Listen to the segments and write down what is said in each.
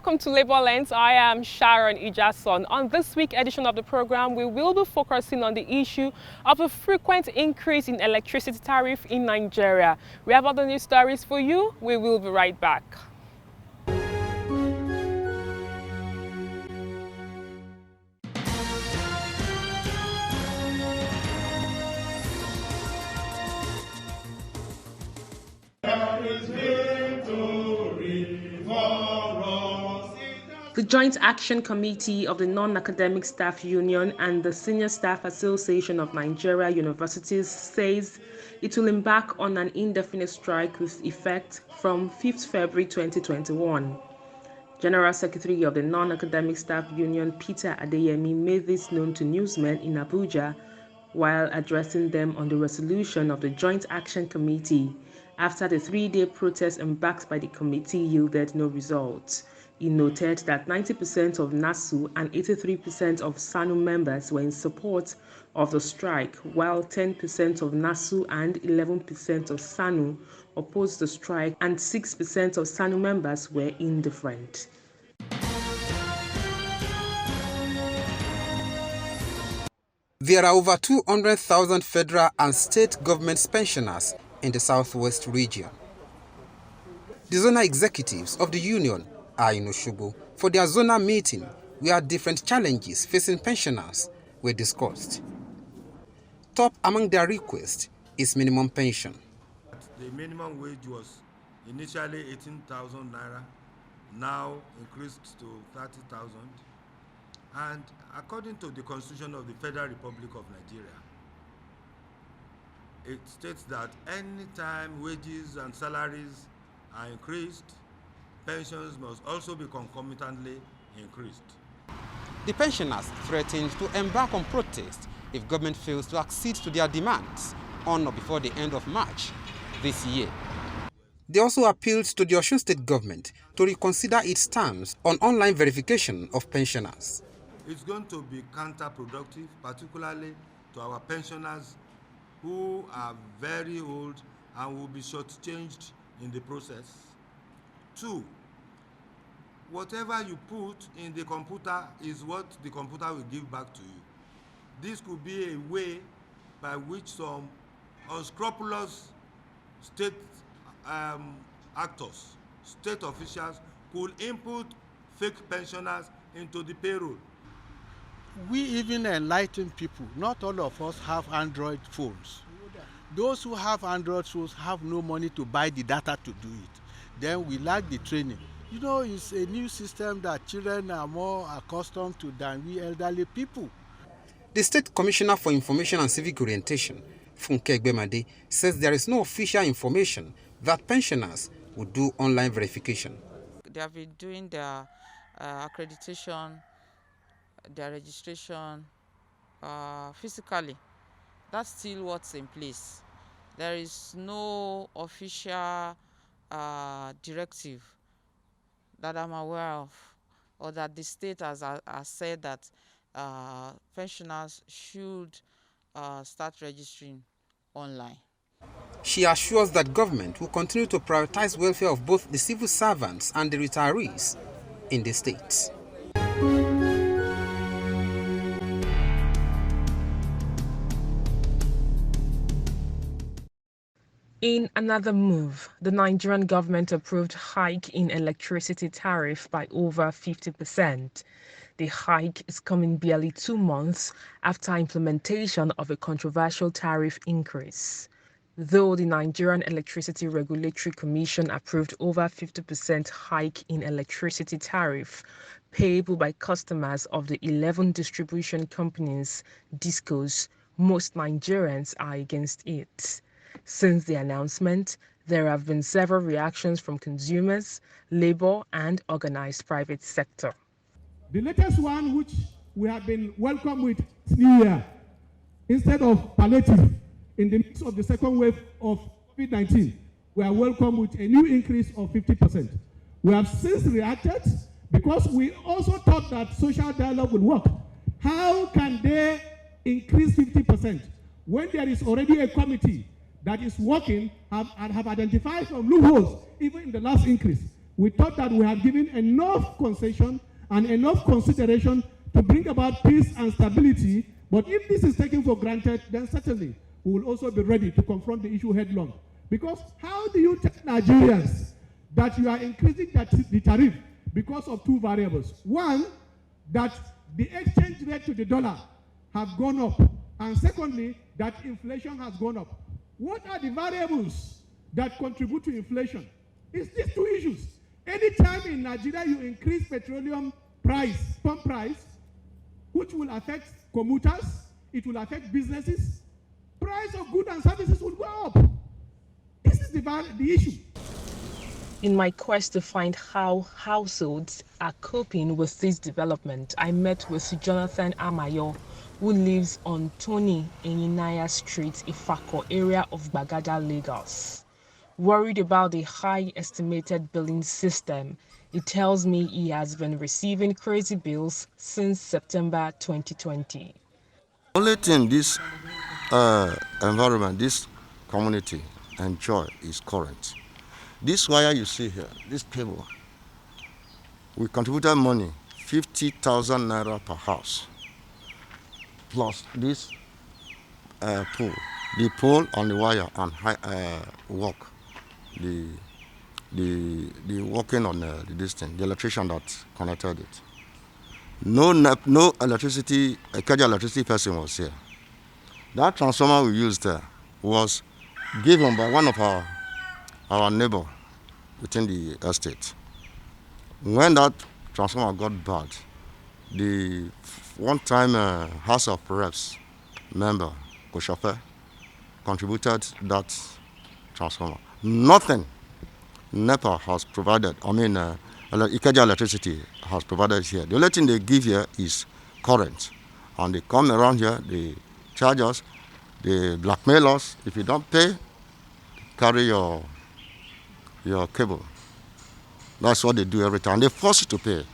welcome to Labor Lens. I am Sharon Ijason. On this week's edition of the program, we will be focusing on the issue of a frequent increase in electricity tariff in Nigeria. We have other news stories for you. We will be right back. The Joint Action Committee of the Non-Academic Staff Union and the Senior Staff Association of Nigeria Universities says it will embark on an indefinite strike with effect from 5th February 2021. General Secretary of the Non-Academic Staff Union, Peter Adeyemi, made this known to newsmen in Abuja while addressing them on the resolution of the Joint Action Committee after the three-day protest embarked by the committee yielded no results. He noted that 90% of NASU and 83% of SANU members were in support of the strike, while 10% of NASU and 11% of SANU opposed the strike, and 6% of SANU members were indifferent. There are over 200,000 federal and state government pensioners in the Southwest region. The zonal executives of the union are in Osogbo for their zonal meeting, where different challenges facing pensioners were discussed. Top among their requests is minimum pension. The minimum wage was initially 18,000 naira, now increased to 30,000. And according to the Constitution of the Federal Republic of Nigeria, it states that anytime wages and salaries are increased, pensions must also be concomitantly increased. The pensioners threatened to embark on protest if government fails to accede to their demands on or before the end of March this year. They also appealed to the Osun State government to reconsider its stance on online verification of pensioners. It's going to be counterproductive, particularly to our pensioners who are very old and will be shortchanged in the process. 2, whatever you put in the computer is what the computer will give back to you. This could be a way by which some unscrupulous state actors, state officials, could input fake pensioners into the payroll. We even enlighten people. Not all of us have Android phones. Those who have Android phones have no money to buy the data to do it. Then we lack the training. You know, it's a new system that children are more accustomed to than we elderly people. The State Commissioner for Information and Civic Orientation, Funke Egbemade, says there is no official information that pensioners would do online verification. They have been doing their accreditation, their registration physically. That's still what's in place. There is no official directive that I'm aware of, or that the state has said that pensioners should start registering online. She assures that government will continue to prioritize welfare of both the civil servants and the retirees in the state. In another move, the Nigerian government approved hike in electricity tariff by over 50%. The hike is coming barely 2 months after implementation of a controversial tariff increase. Though the Nigerian Electricity Regulatory Commission approved over 50% hike in electricity tariff payable by customers of the 11 distribution companies, DISCOs, most Nigerians are against it. Since the announcement, there have been several reactions from consumers, labor, and organized private sector. The latest one, which we have been welcomed with New Year, instead of palliative, in the midst of the second wave of COVID-19, we are welcomed with a new increase of 50%. We have since reacted because we also thought that social dialogue would work. How can they increase 50% when there is already a committee that is working and have identified some loopholes even in the last increase? We thought that we had given enough concession and enough consideration to bring about peace and stability. But if this is taken for granted, then certainly we will also be ready to confront the issue headlong. Because how do you tell Nigerians that you are increasing the tariff because of two variables? One, that the exchange rate to the dollar have gone up. And secondly, that inflation has gone up. What are the variables that contribute to inflation? It's these two issues. Anytime in Nigeria you increase petroleum price, pump price, which will affect commuters, it will affect businesses, price of goods and services will go up. This is the issue. In my quest to find how households are coping with this development, I met with Jonathan Amayo, who lives on Tony Enyinaya Street, Ifako area of Bagada, Lagos. Worried about the high estimated billing system, he tells me he has been receiving crazy bills since September 2020. Only thing this environment, this community enjoy is current. This wire you see here, this cable, we contributed money, 50,000 naira per house, plus this pole, the pole on the wire and work, the working on this thing, the electrician that connected it. No electricity, a Kaja electricity person was here. That transformer we used there was given by one of our neighbor within the estate. When that transformer got bad, the one-time House of Reps member, Koshofe, contributed that transformer. Nothing NEPA has provided, Ikeja Electricity has provided here. The only thing they give here is current. And they come around here, they charge us, they blackmail us. If you don't pay, carry your cable. That's what they do every time. They force you to pay.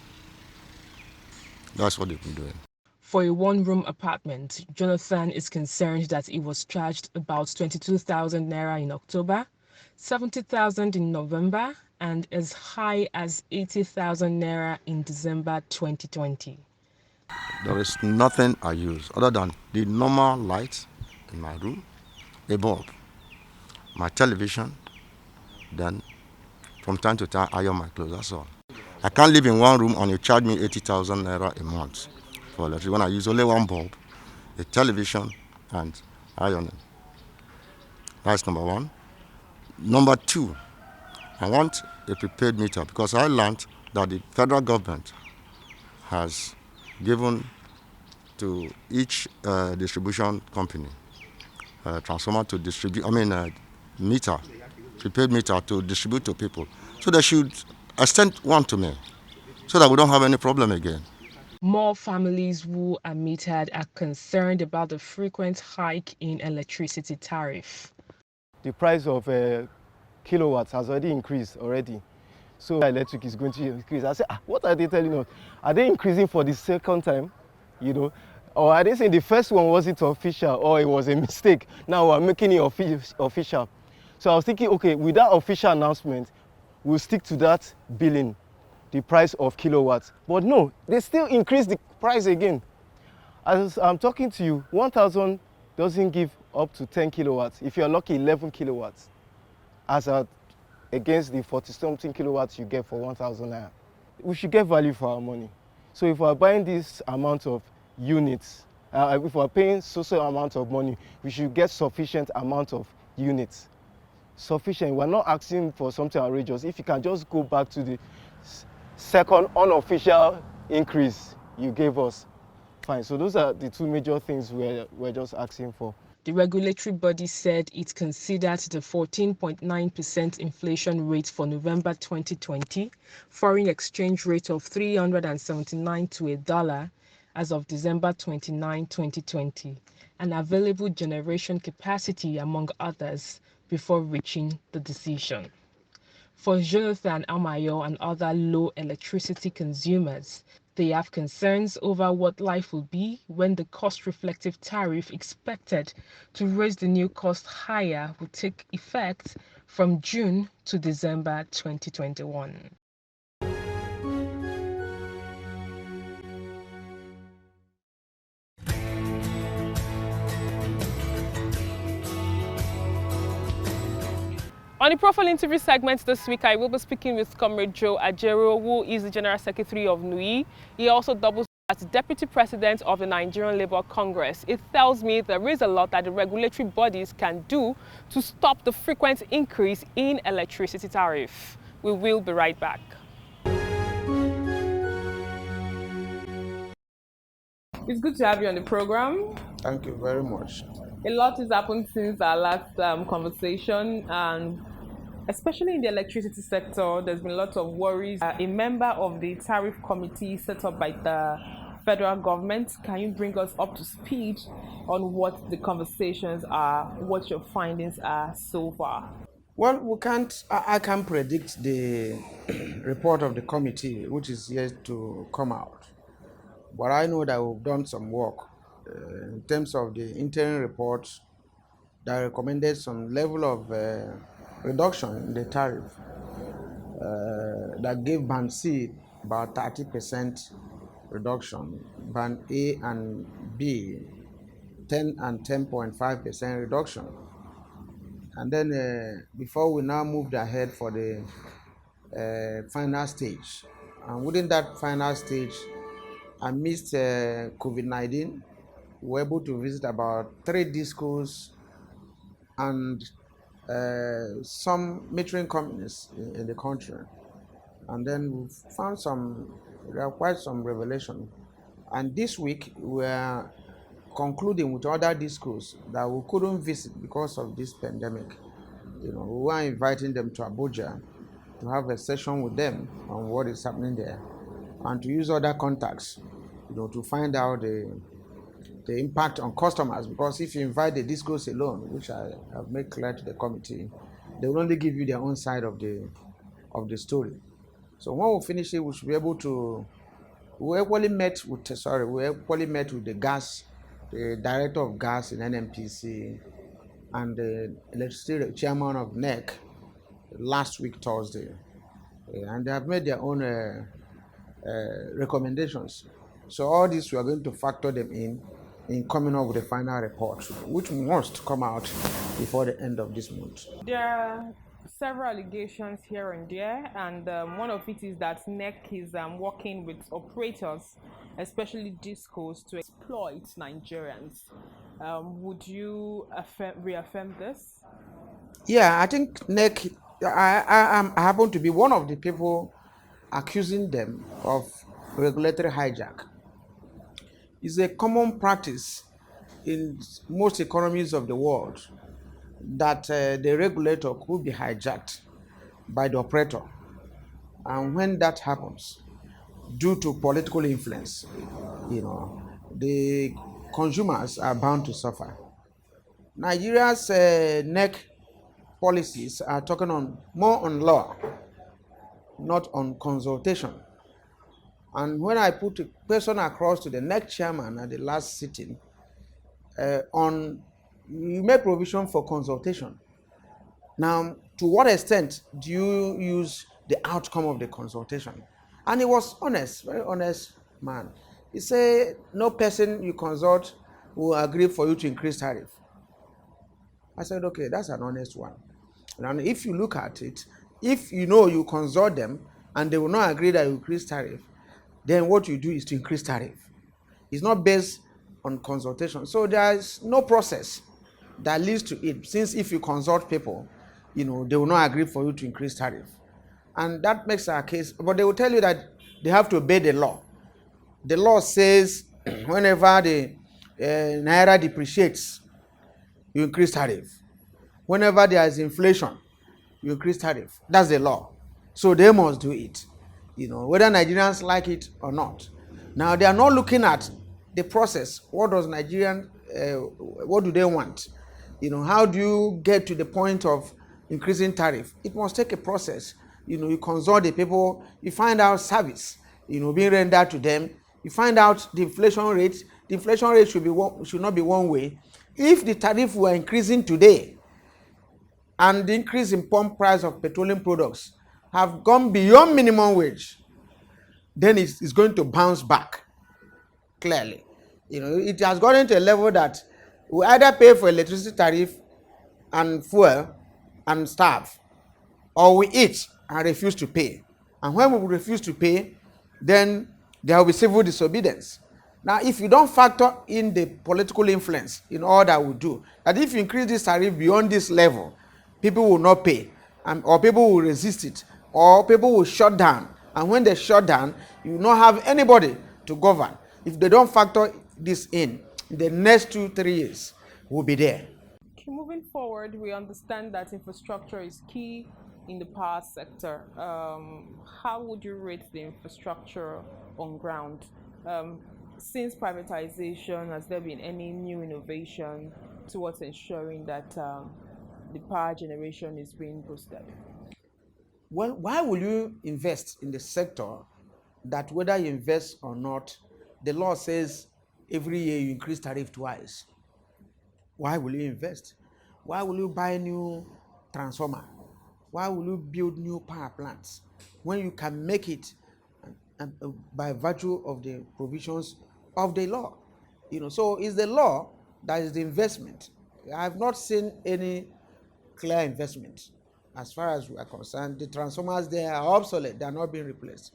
That's what they've been doing. For a one-room apartment, Jonathan is concerned that he was charged about 22,000 naira in October, 70,000 in November, and as high as 80,000 naira in December 2020. There is nothing I use other than the normal light in my room, a bulb, my television, then from time to time I iron my clothes, that's all. I can't live in one room and you charge me 80,000 naira a month for electricity when I use only one bulb, a television, and ironing. That's number one. Number two, I want a prepaid meter because I learned that the federal government has given to each distribution company transformer to distribute, meter, prepaid meter to distribute to people. So they should extend one to me so that we don't have any problem again. More families who are metered are concerned about the frequent hike in electricity tariff. The price of kilowatts has already increased already. So electric is going to increase. I say, what are they telling us? Are they increasing for the second time? Or are they saying the first one wasn't official or it was a mistake? Now we're making it official. So I was thinking, okay, with that official announcement, we'll stick to that billing, the price of kilowatts. But no, they still increase the price again. As I'm talking to you, 1,000 doesn't give up to 10 kilowatts. If you're lucky, 11 kilowatts, against the 40-something kilowatts you get for 1,000 naira. We should get value for our money. So if we're buying this amount of units, if we're paying so amount of money, we should get sufficient amount of units. Sufficient. We're not asking for something outrageous. If you can just go back to the second unofficial increase you gave us, fine. So those are the two major things we're just asking for. The regulatory body said it considered the 14.9% inflation rate for November 2020, foreign exchange rate of 379 to a dollar as of December 29, 2020, and available generation capacity, among others, before reaching the decision. For Jonathan Amayo and other low electricity consumers, they have concerns over what life will be when the cost-reflective tariff expected to raise the new cost higher will take effect from June to December 2021. On the profile interview segment this week, I will be speaking with Comrade Joe Ajero, who is the General Secretary of NUI. He also doubles as Deputy President of the Nigerian Labour Congress. It tells me there is a lot that the regulatory bodies can do to stop the frequent increase in electricity tariff. We will be right back. It's good to have you on the program. Thank you very much. A lot has happened since our last conversation, and especially in the electricity sector, there's been lots of worries. A member of the tariff committee set up by the federal government, can you bring us up to speed on what the conversations are, what your findings are so far? Well, I can't predict the report of the committee, which is yet to come out. But I know that we've done some work in terms of the interim report that recommended some level of reduction in the tariff that gave Band C about 30% reduction, Band A and B 10 and 10.5% reduction. And then before we now moved ahead for the final stage. And within that final stage, amidst COVID-19, we were able to visit about 3 discos and some metering companies in the country. And then we found there are quite some revelation. And this week, we are concluding with other discos that we couldn't visit because of this pandemic. We were inviting them to Abuja to have a session with them on what is happening there, and to use other contacts, to find out the impact on customers. Because if you invite the discos alone, which I have made clear to the committee, they will only give you their own side of the story. So when we finish it, we should be able to. We equally met with the director of gas in NNPC, and the electricity chairman of NEC last week Thursday, and they have made their own recommendations. So all this, we are going to factor them in coming up with a final report, which must come out before the end of this month. There are several allegations here and there, and one of it is that NEC is working with operators, especially discos, to exploit Nigerians. Would you reaffirm this? Yeah, I think NEC, I happen to be one of the people accusing them of regulatory hijack. It's a common practice in most economies of the world that the regulator could be hijacked by the operator. And when that happens, due to political influence, the consumers are bound to suffer. Nigeria's NEC policies are talking more on law, not on consultation. And when I put a question across to the NEC chairman at the last sitting, you make provision for consultation. Now, to what extent do you use the outcome of the consultation? And he was honest, very honest man. He said, no person you consult will agree for you to increase tariff. I said, okay, that's an honest one. And if you look at it, if you consult them and they will not agree that you increase tariff, then what you do is to increase tariff. It's not based on consultation. So there is no process that leads to it. Since if you consult people, they will not agree for you to increase tariff. And that makes our case, but they will tell you that they have to obey the law. The law says whenever the naira depreciates, you increase tariff. Whenever there is inflation, you increase tariff. That's the law. So they must do it, whether Nigerians like it or not. Now, they are not looking at the process. What do they want? How do you get to the point of increasing tariff? It must take a process. You consult the people, you find out service, being rendered to them. You find out the inflation rate. The inflation rate should not be one way. If the tariff were increasing today, and the increase in pump price of petroleum products have gone beyond minimum wage, then it's going to bounce back, clearly. It has gotten to a level that we either pay for electricity tariff and fuel and staff, or we eat and refuse to pay. And when we refuse to pay, then there will be civil disobedience. Now, if you don't factor in the political influence in all that we do, that if you increase this tariff beyond this level, people will not pay, or people will resist it, or people will shut down. And when they shut down, you will not have anybody to govern. If they don't factor this in the next 2-3 years, we'll be there. Moving forward, we understand that infrastructure is key in the power sector. How would you rate the infrastructure on ground? Since privatization, has there been any new innovation towards ensuring that the power generation is being boosted? Well, why will you invest in the sector that whether you invest or not, the law says every year you increase tariff twice? Why will you invest? Why will you buy new transformer? Why will you build new power plants when you can make it by virtue of the provisions of the law? So it's the law that is the investment. I have not seen any clear investment as far as we are concerned. The transformers, they are obsolete, they are not being replaced.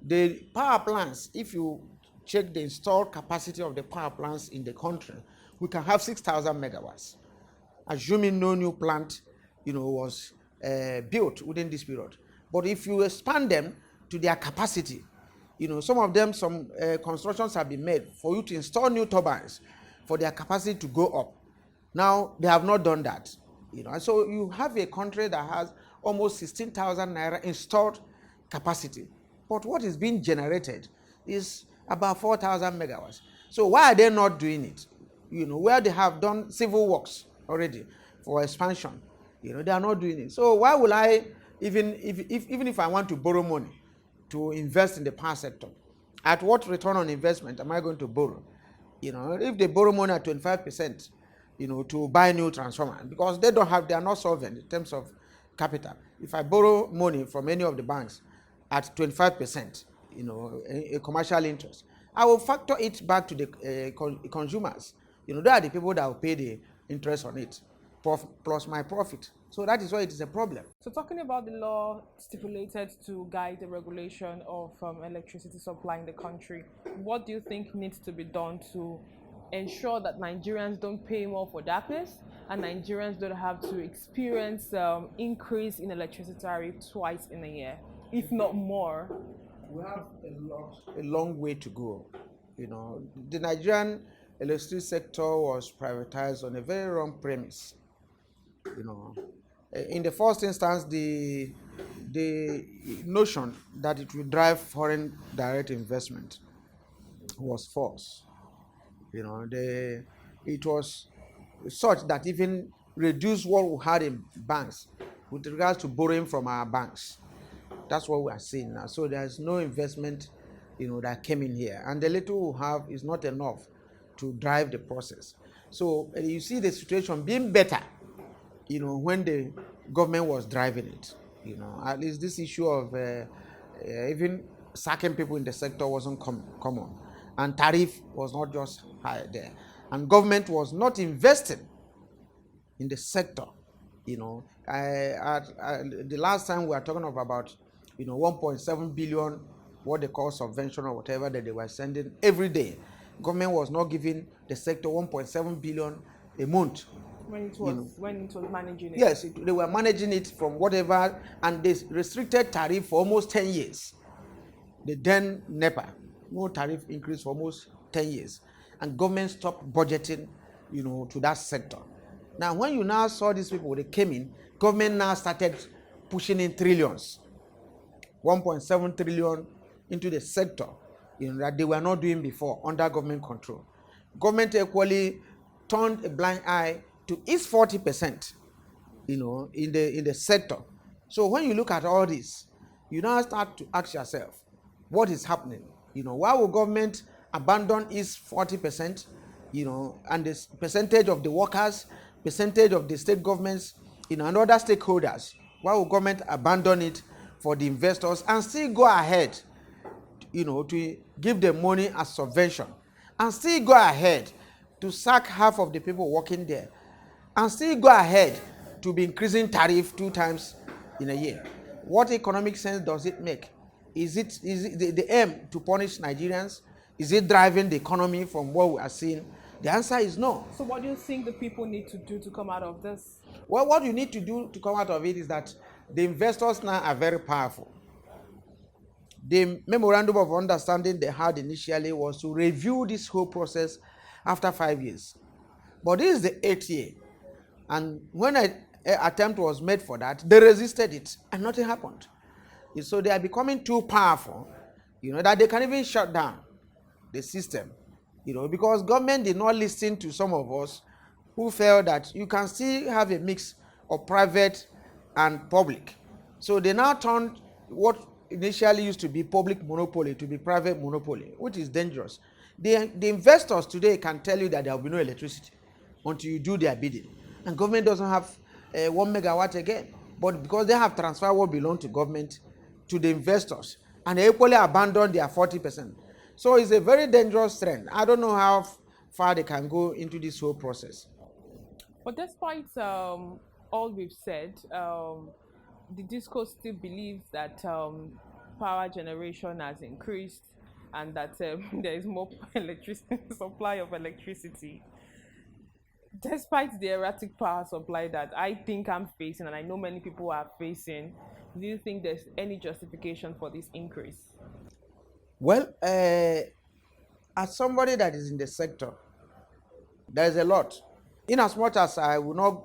The power plants, if you check the installed capacity of the power plants in the country, we can have 6,000 megawatts, assuming no new plant was built within this period. But if you expand them to their capacity, some of them, some constructions have been made for you to install new turbines for their capacity to go up. Now, they have not done that. And so you have a country that has almost 16,000 naira installed capacity. But what is being generated is about 4,000 megawatts. So why are they not doing it? Where they have done civil works already for expansion, they are not doing it. So why will I, even if I want to borrow money to invest in the power sector, at what return on investment am I going to borrow? If they borrow money at 25%, to buy new transformer, because they are not solvent in terms of capital. If I borrow money from any of the banks at 25%, a commercial interest, I will factor it back to the consumers. They are the people that will pay the interest on it, plus my profit. So that is why it is a problem. So talking about the law stipulated to guide the regulation of electricity supply in the country, what do you think needs to be done to ensure that Nigerians don't pay more for darkness and Nigerians don't have to experience increase in electricity tariff twice in a year, if not more? We have a long way to go. The Nigerian electricity sector was privatized on a very wrong premise. In the first instance, the notion that it will drive foreign direct investment was false. It was such that even reduced what we had in banks with regards to borrowing from our banks. That's what we are seeing now. So there's no investment, that came in here, and the little we have is not enough to drive the process. So you see the situation being better, when the government was driving it. At least this issue of even sacking people in the sector wasn't common, and tariff was not just high there, and government was not investing in the sector. The last time we were talking about 1.7 billion, what they call subvention or whatever that they were sending every day. Government was not giving the sector 1.7 billion a month. When it was managing it. Yes, they were managing it from whatever, and they restricted tariff for almost 10 years. The then NEPA, no tariff increase for almost 10 years. And government stopped budgeting, to that sector. Now, when you now saw these people, they came in, government now started pushing in trillions, 1.7 trillion into the sector, that they were not doing before under government control. Government equally turned a blind eye to its 40%, in the sector. So when you look at all this, you now start to ask yourself, what is happening? Why will government abandon its 40%, and the percentage of the workers, percentage of the state governments, and other stakeholders? Why will government abandon it for the investors and still go ahead, to give them money as subvention, and still go ahead to sack half of the people working there, and still go ahead to be increasing tariff 2 times in a year. What economic sense does it make? Is it the aim to punish Nigerians? Is it driving the economy from what we are seeing? The answer is no. So what do you think the people need to do to come out of this? Well, what you need to do to come out of it is that the investors now are very powerful. The memorandum of understanding they had initially was to review this whole process after 5 years. But this is the 8th year. And when an attempt was made for that, they resisted it and nothing happened. So they are becoming too powerful, that they can even shut down the system, because government did not listen to some of us who felt that you can still have a mix of private and public. So they now turned what initially used to be public monopoly to be private monopoly, which is dangerous. The investors today can tell you that there will be no electricity until you do their bidding. And government doesn't have 1 megawatt again. But because they have transferred what belongs to government to the investors, and they equally abandon their 40%. So it's a very dangerous trend. I don't know how far they can go into this whole process. But despite all we've said, the discourse still believes that power generation has increased and that there is more supply of electricity. Despite the erratic power supply that I think I'm facing, and I know many people are facing, do you think there's any justification for this increase? Well, as somebody that is in the sector, there's a lot. In as much as I will not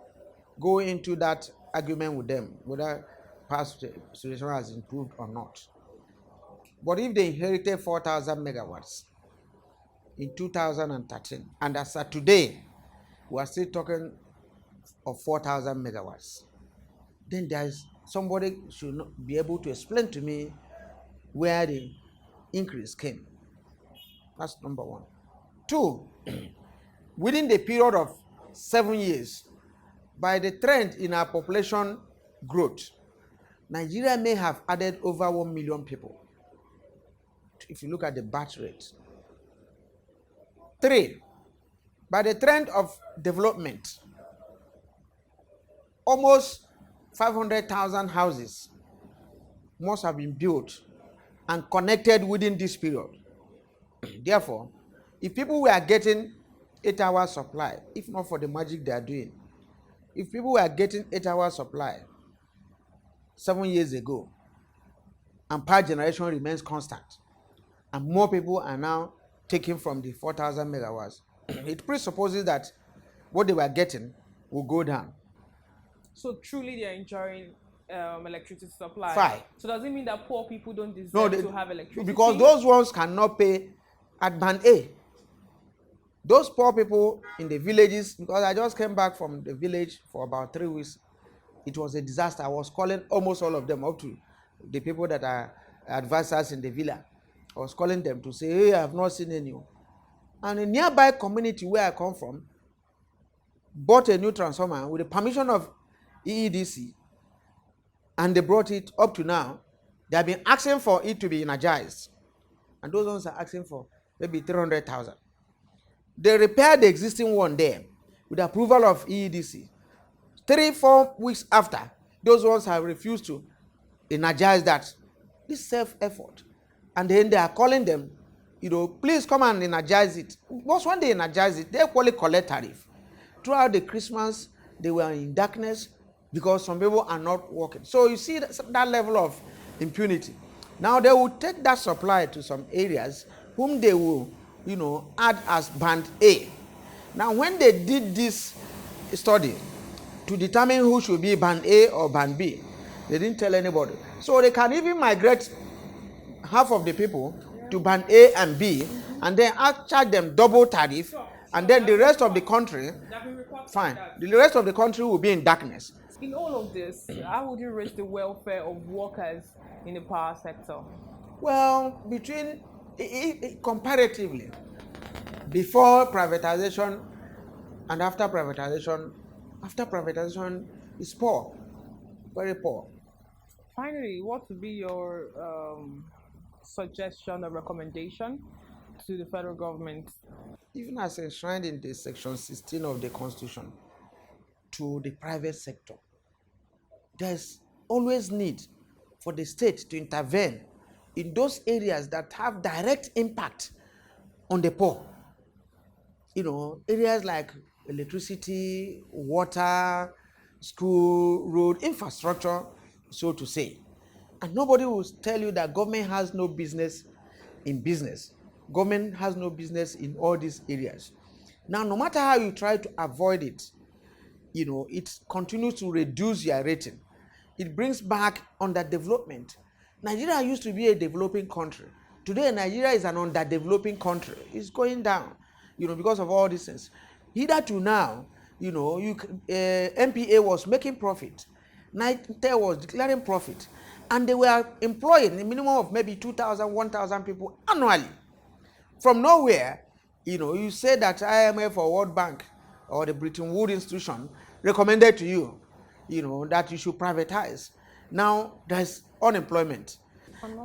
go into that argument with them, whether past situation has improved or not. But if they inherited 4,000 megawatts in 2013, and as of today, we are still talking of 4,000 megawatts, then there is somebody should not be able to explain to me where the increase came. That's number one. Two, within the period of 7 years, by the trend in our population growth, Nigeria may have added over 1 million people, if you look at the birth rate. Three, by the trend of development, almost 500,000 houses must have been built and connected within this period. Therefore, if people were getting 8 hours supply, if not for the magic they are doing, if people were getting 8 hours supply 7 years ago, and power generation remains constant, and more people are now taking from the 4,000 megawatts, it presupposes that what they were getting will go down. So truly they are enjoying electricity supply. Fine. So does it mean that poor people don't deserve to have electricity? Because those ones cannot pay at band A. Those poor people in the villages, because I just came back from the village for about 3 weeks, it was a disaster. I was calling almost all of them, up to the people that are advisors in the villa. I was calling them to say, hey, I have not seen any. And a nearby community where I come from bought a new transformer with the permission of EEDC, and they brought it up to now. They have been asking for it to be energized, and those ones are asking for maybe 300,000. They repaired the existing one there with the approval of EEDC. 3-4 weeks after, those ones have refused to energize that. This self-effort. And then they are calling them, please come and energize it. Because when they energize it, they equally collect tariff. Throughout the Christmas, they were in darkness because some people are not working. So you see that level of impunity. Now they will take that supply to some areas whom they will, add as band A. Now when they did this study to determine who should be band A or band B, they didn't tell anybody. So they can even migrate half of the people to band A and B, and then charge them double tariff, and then the rest of the country, fine, the rest of the country will be in darkness. In all of this, how would you rate the welfare of workers in the power sector? Well, comparatively, before privatization and after privatization is poor, very poor. Finally, what would be your suggestion or recommendation to the federal government? Even as enshrined in the section 16 of the Constitution, to the private sector, there's always need for the state to intervene in those areas that have direct impact on the poor. Areas like electricity, water, school, road, infrastructure, so to say. And nobody will tell you that government has no business in business. Government has no business in all these areas. Now, no matter how you try to avoid it, it continues to reduce your rating. It brings back underdevelopment. Nigeria used to be a developing country. Today, Nigeria is an underdeveloping country. It's going down, because of all these things. Hitherto now, MPA was making profit. Nitel was declaring profit. And they were employing a minimum of maybe 2,000, 1,000 people annually. From nowhere, you say that IMF or World Bank or the Bretton Woods institution recommended to you, that you should privatize. Now there's unemployment.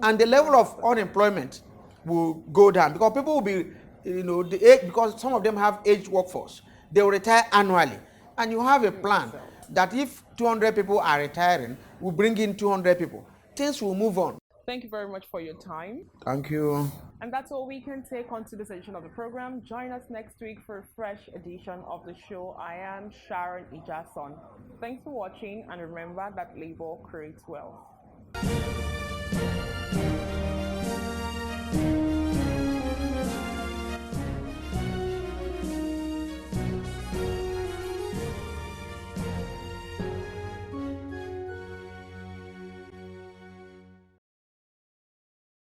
And the level of unemployment will go down because people will be, because some of them have aged workforce. They will retire annually. And you have a plan that if 200 people are retiring, we'll bring in 200 people. Things will move on. Thank you very much for your time. Thank you. And that's all we can take on to this edition of the program. Join us next week for a fresh edition of the show. I am Sharon Ijason. Thanks for watching, and remember that labor creates wealth.